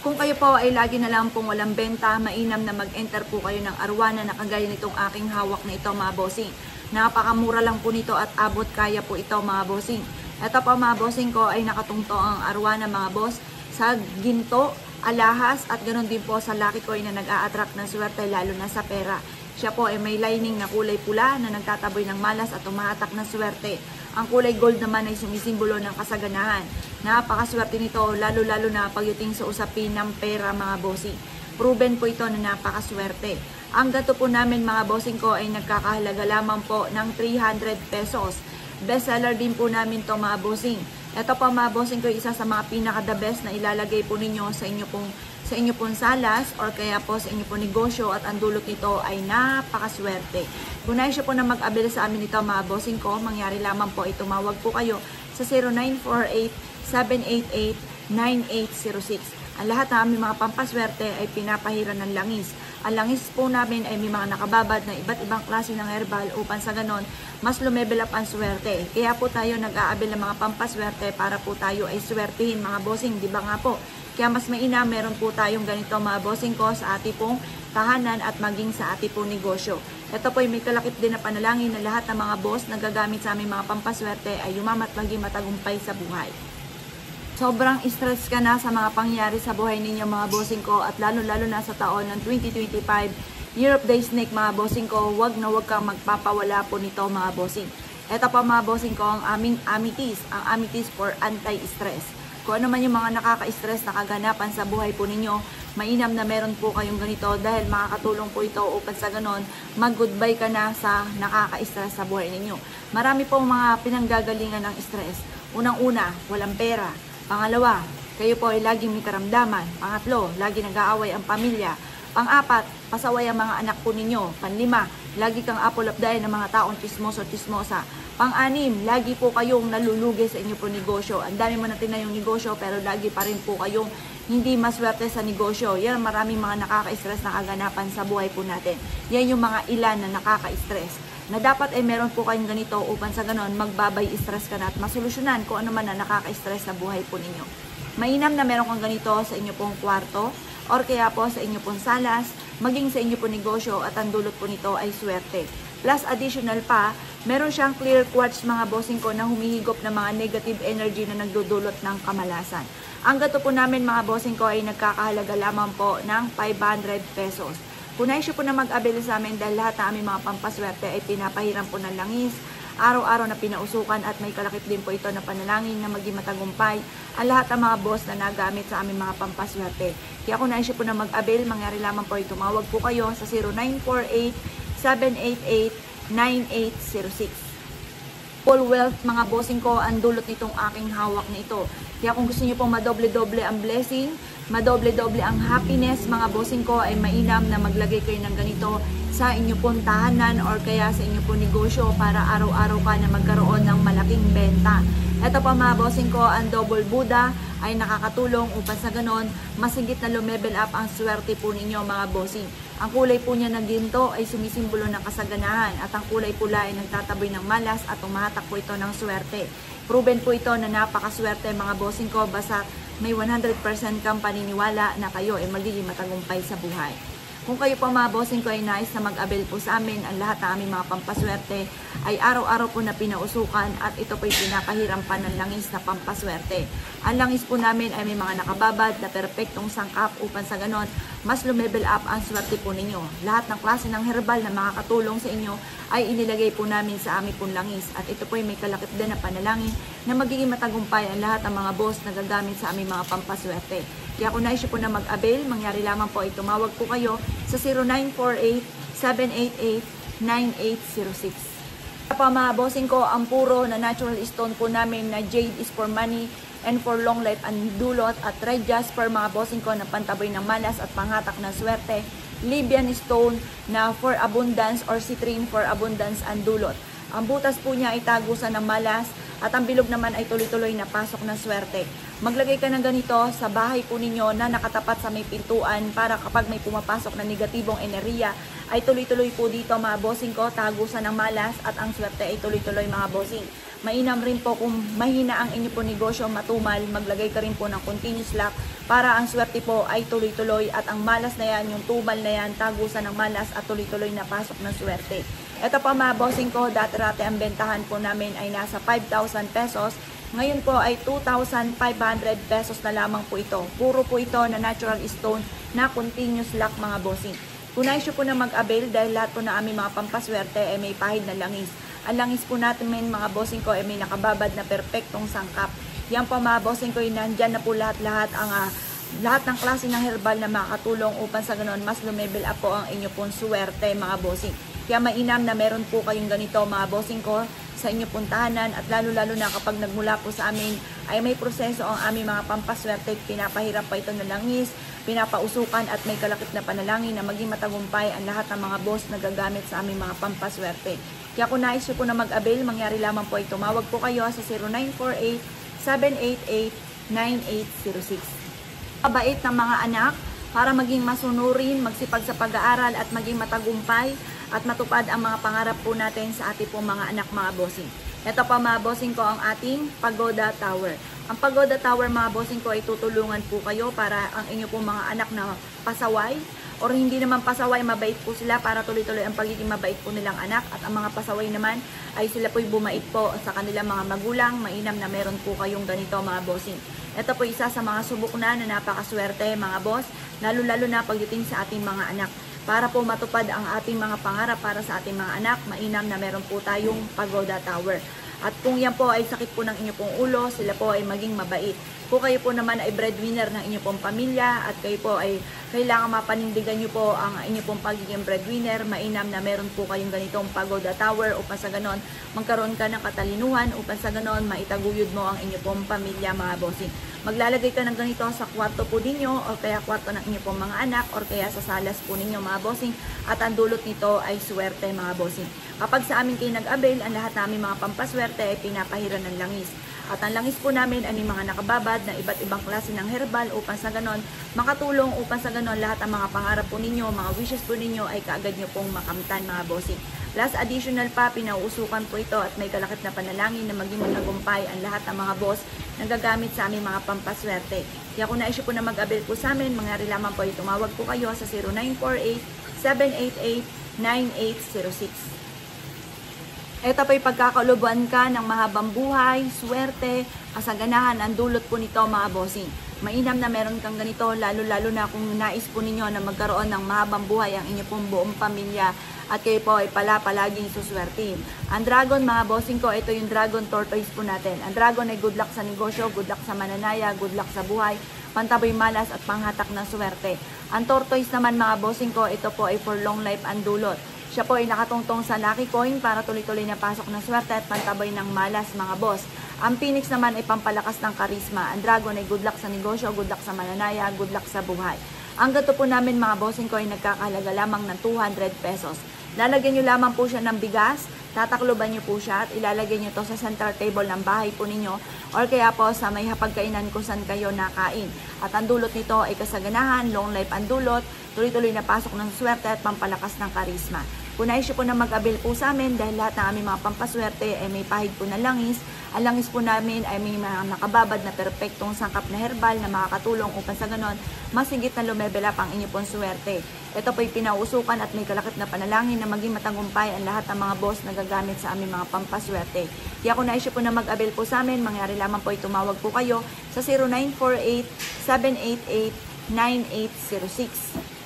Kung kayo po ay lagi na lang pong walang benta, mainam na mag-enter po kayo ng arwana na kagaya nitong aking hawak na ito mga bossing. Napakamura lang po nito at abot kaya po ito mga bossing. Ito po mga bossing ko ay nakatungto ang arwana mga boss sa ginto, alahas at ganoon din po sa lucky coin na nag-a-attract ng swerte lalo na sa pera. Siya po ay may lining na kulay pula na nagtataboy ng malas at tumahatak ng swerte. Ang kulay gold naman ay sumisimbolo ng kasaganahan. Napakaswerte nito lalo-lalo na pagdating sa usapin ng pera mga bossing. Proven po ito na napakaswerte. Ang gato po namin mga bossing ko ay nagkakahalaga lamang po ng 300 pesos. Bestseller din po namin to mga bossing. Ito po mga bossing ko isa sa mga pinaka-the best na ilalagay po ninyo sa inyo pong salas or kaya po sa inyo pong negosyo at ang dulot nito ay napakaswerte. Kung nais po na mag-abel sa amin ito mga bossing ko, mangyari lamang po ay tumawag po kayo sa 0948-788-9806. Ang lahat ng aming mga pampaswerte ay pinapahiran ng langis. Ang langis po namin ay may mga nakababad na iba't ibang klase ng herbal upang sa ganon, mas lumevel up ang swerte. Kaya po tayo nag-aabil ng mga pampaswerte para po tayo ay swertihin mga bossing, di ba nga po? Kaya mas mainam, meron po tayong ganito mga bossing ko sa ating pong tahanan at maging sa ating pong negosyo. Ito po ay may kalakip din na panalangin na lahat ng mga boss na gagamit sa aming mga pampaswerte ay yumamat maging matagumpay sa buhay. Sobrang stress ka na sa mga pangyayari sa buhay ninyo mga bossing ko at lalo-lalo na sa taon ng 2025, Year of the Snake mga bossing ko, wag na wag kang magpapawala po nito mga bossing. Ito pa mga bossing ko ang aming amethyst, ang amethyst for anti-stress. Kung ano man yung mga nakaka-stress na kaganapan sa buhay po ninyo, mainam na meron po kayong ganito dahil makakatulong po ito upang sa ganon, mag-goodbye ka na sa nakaka-stress sa buhay ninyo. Marami pong mga pinanggagalingan ng stress. Unang-una, walang pera. Pangalawa, kayo po ay laging may karamdaman. Pangatlo, lagi nag-aaway ang pamilya. Pang-apat, pasaway ang mga anak po ninyo. Panlima, lagi kang apple of the eye ng mga taong tismoso-tismosa. Pang-anim, lagi po kayong nalulugi sa inyo po negosyo. Ang dami mo natin na yung negosyo pero lagi pa rin po kayong hindi maswerte sa negosyo. Yan maraming mga nakaka-stress na kaganapan sa buhay po natin. Yan yung mga ilan na nakaka-stress. Na dapat ay meron po kayong ganito upang sa ganon magbabay stress ka na at masolusyonan kung ano man na nakaka-stress sa buhay po ninyo. Mainam na meron kang ganito sa inyo pong kwarto or kaya po sa inyo pong salas, maging sa inyo pong negosyo at ang dulot po nito ay swerte. Plus additional pa, meron siyang clear quartz mga bossing ko na humihigop ng mga negative energy na nagdudulot ng kamalasan. Ang gato po namin mga bossing ko ay nagkakahalaga lamang po ng 500 pesos. Kung nais po na mag-abel sa amin dahil lahat ng aming mga pampaswerte ay pinapahiram po ng langis, araw-araw na pinausukan at may kalakip din po ito na panalangin na maging matagumpay ang lahat ng mga boss na nagamit sa aming mga pampaswerte. Kaya kung nais po na mag-abel, mangyari lamang po ay tumawag po kayo sa 0948-788-9806. Full wealth mga bossing ko ang dulot nitong aking hawak na ito. Kaya kung gusto niyo pong madoble-doble ang blessing, madoble-doble ang happiness mga bossing ko ay mainam na maglagay kayo ng ganito sa inyo pong tahanan or kaya sa inyo pong negosyo para araw-araw ka na magkaroon ng malaking benta. Ito pa mga bossing ko, ang double Buddha ay nakakatulong upang sa ganon masigit na lumevel up ang swerte po ninyo mga bossing. Ang kulay po niya na ginto ay sumisimbolo ng kasaganahan at ang kulay pula ay nagtataboy ng malas at tumahatak po ito ng swerte. Proven po ito na napakaswerte mga bossing ko basta may 100% kang paniniwala na kayo ay magiging matagumpay sa buhay. Kung kayo po mga bossing ko ay nais na mag-abel po sa amin, ang lahat ng aming mga pampaswerte ay araw-araw po na pinausukan at ito po ay pinapahirapan ng langis na pampaswerte. Ang langis po namin ay may mga nakababad na perpektong sangkap upang sa ganon mas lumevel up ang swerte po ninyo. Lahat ng klase ng herbal na makakatulong sa inyo ay inilagay po namin sa aming pong langis at ito po ay may kalakip din na panalangin na magiging matagumpay ang lahat ng mga boss na gagamit sa aming mga pampaswerte. Kaya kung nais po na mag-abel, mangyari lamang po ay tumawag po kayo sa 0948-788-9806. Pa mga bossing ko, ang puro na natural stone po namin na jade is for money and for long life and dulot at red jasper mga bossing ko na pantaboy ng malas at panghatak ng swerte. Libyan stone na for abundance or citrine for abundance and dulot. Ang butas po niya ay tagusan ng malas at ang bilog naman ay tuloy-tuloy na pasok ng swerte. Maglagay ka ng ganito sa bahay po ninyo na nakatapat sa may pintuan para kapag may pumapasok na negatibong enerhiya ay tuloy-tuloy po dito mga bossing ko, tagusan ng malas at ang swerte ay tuloy-tuloy mga bossing. Mainam rin po kung mahina ang inyo po negosyo matumal, maglagay ka rin po ng continuous lock para ang swerte po ay tuloy-tuloy at ang malas na yan, yung tumal na yan, tagusan ng malas at tuloy-tuloy na pasok ng swerte. Ito pa mga bossing ko, dati-rate ang bentahan po namin ay nasa 5,000 pesos. Ngayon po ay 2,500 pesos na lamang po ito. Puro po ito na natural stone na continuous lock mga bossing. Kunay po na mag-avail dahil lahat po na aming mga pampaswerte ay may pahid na langis. Ang langis po natin mga bossing ko ay may nakababad na perpektong sangkap. Yan po mga bossing ko, nandyan na po lahat ng klase ng herbal na makakatulong upang sa ganon mas lumevel up po ang inyo pong swerte mga bossing. Kaya mainam na meron po kayong ganito mga bossing ko sa inyo pong tahanan at lalo-lalo na kapag nagmula po sa amin ay may proseso ang aming mga pampaswerte, pinapahirap pa ito ng langis, pinapausukan at may kalakip na panalangin na maging matagumpay ang lahat ng mga boss na gagamit sa aming mga pampaswerte. Kaya kung nais nyo po na mag-avail, mangyari lamang po ay tumawag po kayo sa 0948-788-9806. Mabait ng mga anak para maging masunurin, magsipag sa pag-aaral at maging matagumpay at matupad ang mga pangarap po natin sa ating pong mga anak mga bossing. Ito pa mga bossing ko ang ating Pagoda Tower. Ang Pagoda Tower mga bossing ko ay tutulungan po kayo para ang inyo pong mga anak na pasaway or hindi naman pasaway, mabait po sila para tuloy-tuloy ang pagiging mabait po nilang anak at ang mga pasaway naman ay sila po'y bumait po sa kanilang mga magulang. Mainam na meron po kayong ganito mga bossing. Ito po isa sa mga subok na napakaswerte mga boss, lalo-lalo na pagdating sa ating mga anak. Para po matupad ang ating mga pangarap para sa ating mga anak, mainam na meron po tayong Pagoda Tower. At kung yan po ay sakit po ng inyo pong ulo, sila po ay maging mabait. Kung kayo po naman ay breadwinner ng inyo pong pamilya at kayo po ay kailangan mapanindigan nyo po ang inyo pong pagiging breadwinner, mainam na meron po kayong ganitong Pagoda Tower upang sa ganon magkaroon ka ng katalinuhan upang sa ganon maitaguyod mo ang inyo pong pamilya mga bossing. Maglalagay ka ng ganito sa kwarto po ninyo o kaya kwarto ng inyo pong mga anak or kaya sa salas po ninyo mga bossing at ang dulot nito ay swerte mga bossing. Kapag sa amin kayo nag-avail, ang lahat namin mga pampaswerte ay pinapahiran ng langis. At ang langis po namin ay may mga nakababad na iba't ibang klase ng herbal upang sa ganon makatulong upang sa ganon lahat ang mga pangarap po ninyo, mga wishes po ninyo ay kaagad nyo pong makamtan mga bossing. Plus additional pa, pinauusukan po ito at may kalakip na panalangin na maging matagumpay ang lahat ng mga boss na gagamit sa aming mga pampaswerte. Kaya kung na-issue po na mag-avail po sa amin, mangyari lamang po ay tumawag po kayo sa 0948-788-9806. Ito po'y pagkakauluban ka ng mahabang buhay, swerte, kasaganahan ang dulot po nito mga bossing. Mainam na meron kang ganito, lalo-lalo na kung nais po ninyo na magkaroon ng mahabang buhay ang inyo pong buong pamilya at kayo po ay palaging suswertin. Ang dragon mga bossing ko, ito yung dragon tortoise po natin. Ang dragon ay good luck sa negosyo, good luck sa mananaya, good luck sa buhay, pantaboy malas at panghatak ng swerte. Ang tortoise naman mga bossing ko, ito po ay for long life ang dulot. Siya po ay nakatungtong sa lucky coin para tuloy-tuloy na pasok ng swerte at pantabay ng malas mga boss. Ang phoenix naman ay pampalakas ng karisma. Ang dragon ay good luck sa negosyo, good luck sa mananaya, good luck sa buhay. Ang gato po namin mga bossing ko ay nagkakahalaga lamang ng 200 pesos. Lalagyan nyo lamang po siya ng bigas, tatakloban nyo po siya at ilalagay nyo to sa center table ng bahay po ninyo or kaya po sa may hapagkainan kung saan kayo nakain. At ang dulot nito ay kasaganahan, long life ang dulot, tuloy-tuloy na pasok ng swerte at pampalakas ng karisma. Kung nais po na mag-avail po sa amin dahil lahat ng aming mga pampaswerte ay may pahid po na langis. Ang langis po namin ay may mga nakababad na perpektong sangkap na herbal na makakatulong upang sa ganon masigit na lumevel up ang inyo pong swerte. Ito po'y pinausukan at may kalakip na panalangin na maging matagumpay ang lahat ng mga boss na gagamit sa aming mga pampaswerte. Kaya kung nais po na mag-avail po sa amin, mangyari lamang po ay tumawag po kayo sa 0948-788-9806.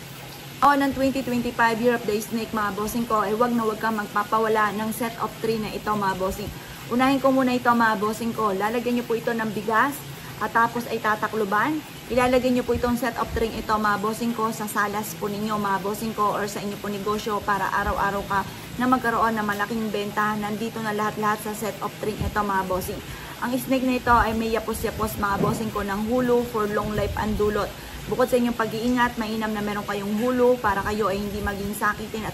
Ng 2025 Year of the Snake mga bossing ko ay wag na wag kang magpapawala ng set of 3 na ito mga bossing. Unahin ko muna ito mga bossing ko. Lalagyan nyo po ito ng bigas at tapos ay tatakluban. Ilalagay nyo po itong set of 3 ito mga bossing ko sa salas po ninyo mga bossing ko or sa inyo po negosyo para araw-araw ka na magkaroon ng malaking benta. Nandito na lahat-lahat sa set of 3 ito mga bossing. Ang snake na ito ay may yapos-yapos mga bossing ko ng hulu for long life ang dulot. Bukod sa inyong pag-iingat, mainam na meron kayong hulu para kayo ay hindi maging sakitin at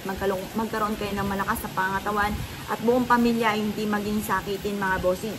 magkaroon kayo ng malakas na pangatawan at buong pamilya ay hindi maging sakitin mga bossing.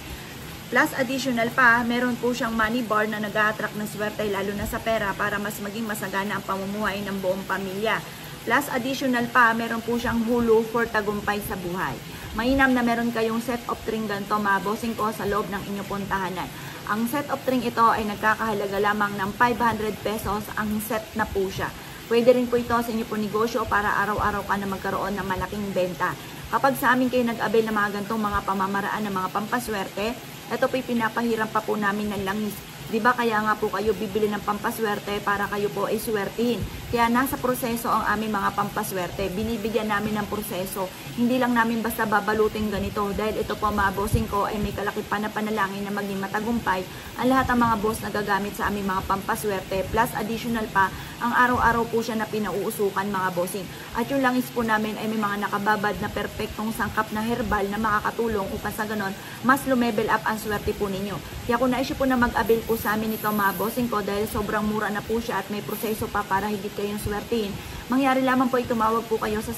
Plus additional pa, meron po siyang money bar na nag-a-attract ng swerte lalo na sa pera para mas maging masagana ang pamumuhay ng buong pamilya. Plus additional pa, meron po siyang hulu for tagumpay sa buhay. Mainam na meron kayong set of string ganito mga bossing ko sa loob ng inyong puntahanan. Ang set of string ito ay nagkakahalaga lamang ng 500 pesos ang set na po siya. Pwede rin po ito sa inyo po negosyo para araw-araw ka na magkaroon ng malaking benta. Kapag sa amin kayo nag-avail ng mga gantong mga pamamaraan ng mga pampaswerte, ito po'y pinapahiram pa po namin ng langis. Diba kaya nga po kayo bibili ng pampaswerte para kayo po ay swertihin. Kaya nasa proseso ang aming mga pampaswerte. Binibigyan namin ng proseso. Hindi lang namin basta babalutin ganito. Dahil ito po mga bossing ko ay may kalakipan na panalangin na maging matagumpay ang lahat ng mga boss na gagamit sa aming mga pampaswerte. Plus additional pa, ang araw-araw po siya na pinauusukan mga bossing. At yung langis po namin ay may mga nakababad na perpektong sangkap na herbal na makakatulong upang sa ganon mas lumevel up ang swerte po ninyo. Kaya kung naisip po na mag-avail po sa amin ito mga bossing ko dahil sobrang mura na po siya at may proseso pa para higit kayong swertihin, mangyari lamang po tumawag po kayo sa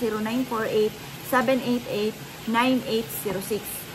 0948-788-9806.